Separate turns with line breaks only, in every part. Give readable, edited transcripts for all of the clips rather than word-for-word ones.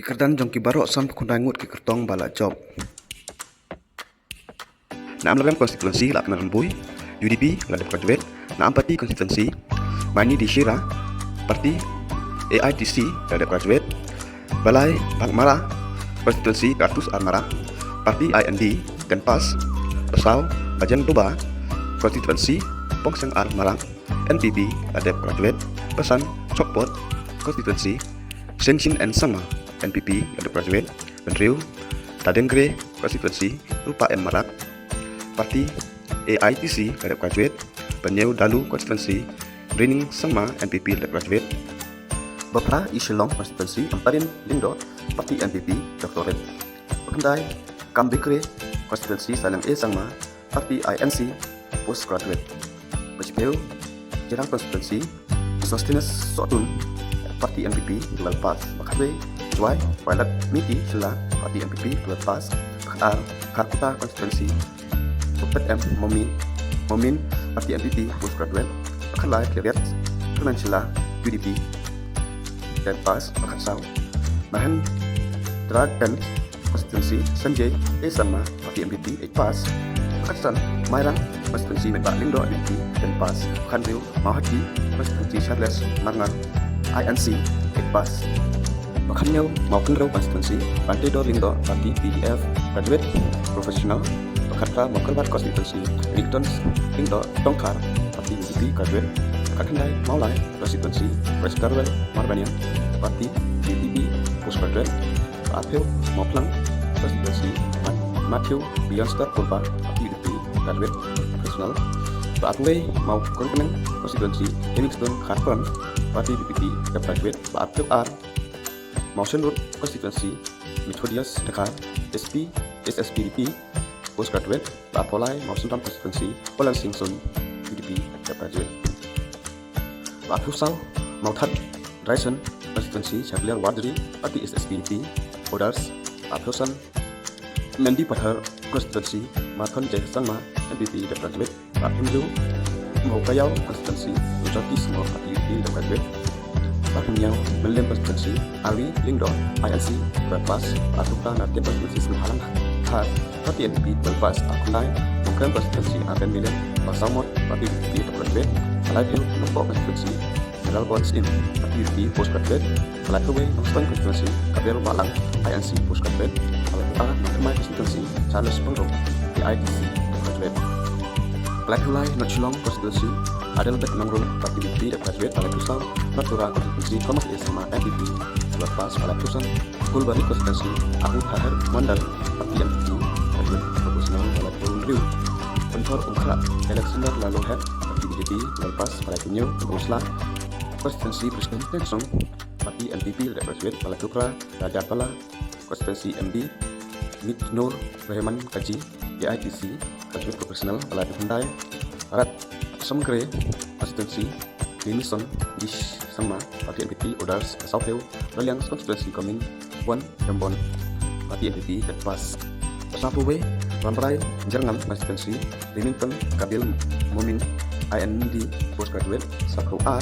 Kerdan jongki barok sam kundangut ke kertong bala job. Naam lagam konstituensi la kenalan bui, UDP la dep graduate, naam parti konstituensi, Mani di Shira, parti AITC la dep graduate, Balai Bangmara, konstituensi Kartus Armara, parti IND dan PAS, Pesau Bajan Toba, konstituensi Pongseng Armara, NPP la dep graduate, Pesan Chokpot, konstituensi Senshin and Sama, NPP la dep graduate, Penriu Tadengre, konstituensi Rupa M Marak, parti AITC la dep graduate, Penyeu Dalu konstituensi Rining Sama, NPP la dep graduate, Bapra Isilong konstituensi Amparin Lindo, parti NPP Doctorate, Bekendai Kambikre konstituensi Salang E Sama, parti INC postgraduate, Bajpeu Jerang konstituensi Sostinus Sotun, parti NPP Lalpas, Bakatwe Juai Violet Miti Sela, parti NPP Lalpas, Bakar Karputa konstituensi Bupet M Momin, parti NPP postgraduate, Bakalai Kiriat Peninsula UDP dan PAS Bakatsau, Mahan Dragan konstituensi Sanjay E Sama, parti NPP PAS, Bakatsan Mairang konstituensi Menpak Lindo UDP dan PAS, Kanriu Mahati konstituensi Charles Marngan INC PAS, Bakanyau Maukenrau konstituensi Pantai Dor Lindo, parti PDF graduate profesional, Bakatra Maukelbar konstituensi Rigton Lindo Tongkar, parti UDP graduate, Kakandai Maulai konstituensi West Garwell Marbanian, parti UDP postgraduate, Apel Mauplang konstituensi Matthew Beyonster Purba, parti UDP graduate profesional, Apel Maukenrau konstituensi Kingston Harpon, parti UDP graduate, Apel R Mausenrut konstituensi Methodius Dakar SP SSPDP postgraduate, Apolai Mausenram konstituensi Polan Singson UDP graduate, Apusau Mautat Dyson konstituensi Chavalier Wadri, parti SSPDP Odars, Apusan Mendi Pathar konstituensi Mathon Jaisangma, NPP graduate, Apimlu Maukayau konstituensi Ujati Semua, parti UDP graduate, Apimyau Melem konstituensi Awi Lindo INC Berpas, Atuka Nartian konstituensi Seluhalang Har, parti NPP Berpas, Akunai Mungkram konstituensi Aben Milen Pasamot, parti UDP graduate, Alaipiu Nombor konstituensi General Bonds In, parti UDP postgraduate, Alaipiu Noston konstituensi Kabiru Malang INC postgraduate, Alaipiu Mahkamah konstituensi Charles Pengrong AITC graduate, Alaipiu Notchilong konstituensi Adelbert Nangrung, parti UDP graduate, Alaipiu Sau Natura konstituensi Thomas E Sama, NPP Lepas, Alaipiu Kulbari konstituensi Ahmad Tahir Mandal, parti NPP graduate profesional, Alaipiu Riu Pentor Umkra Alexander Laluhet, parti BJP Lepas, Alaipiu Usla konstituensi Presiden Tensong, parti NPP graduate, Alaipiu Raja Pala konstituensi MD Mit Nur Rahman Kaji AITC graduate profesional, Alaipiu Hundai Arat Samgre konstituensi Denison Dish Sama, parti NPP Odars Saupeu, Reliang konstituensi Koming Wan Jambon, parti NPP dan PAS, Sapuwe Ramrai Jerngam konstituensi Remington Kabil Momin IND postgraduate, Sakru R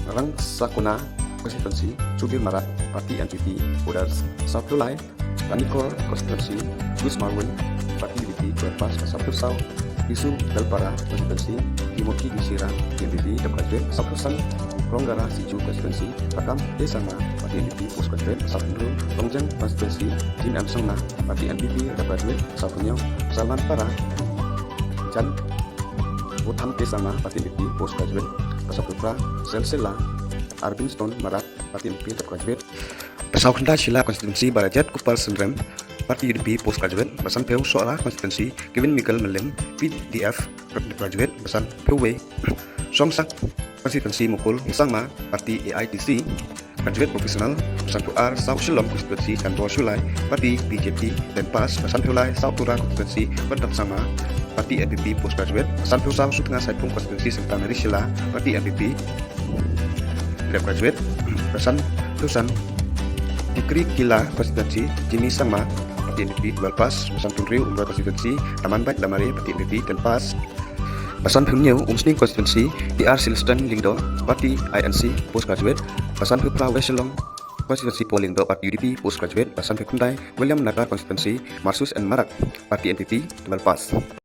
Rang Sakuna konstituensi Subil Marat, parti NPP Odars Sapulai, Tanikor konstituensi Gus Marwin, parti UDP PAS, Sapul Sau Isu Dalpara konstituensi Timoki Gisira NPP graduate, Sapusan Ronggara Siju konstituensi Rakam E Sama, parti NPP postgraduate, Sapundru Rongjang konstituensi Jin M Sengna, parti NPP graduate, Sapunyau Salman Para Jan Wutham E Sama, parti NPP postgraduate, Pasapupra Selsela Arbin Stone Marat, parti NPP graduate, Pesau Kenda Sila konstituensi Barajat Kupal Sendrem, parti UDP postgraduate, Basan Peu Soara konstituensi Kevin Michael Melem PDF graduate, Basan Peu Wei Songsak konstituensi Mukul Sangma, parti AITC graduate profesional, Basan Peu R Sau Shalom konstituensi Chandra Sulai, parti BJP dan PAS, Basan Peu Lai Sau Tura konstituensi Berdam Sama, parti NPP postgraduate, Basan Peu Sau Sutengah Saipung konstituensi Sentana Risila, parti NPP graduate, Basan Peu San Dikri Kila konstituensi Jimmy Sangma, parti NPP Balpas, Basan Tunriu Umrah konstituensi Taman Baik Damari, parti NPP dan PAS, Basan Phimnyeu Umsning konstituensi DR Silstan Lingdo, parti INC postgraduate, Basan Phipra Weselong Konstituensi polling untuk Parti UDP Postgraduate Basan Pekundai, William Nagar Konstituensi, Marsus and Marak Parti NPP Tebal Pas.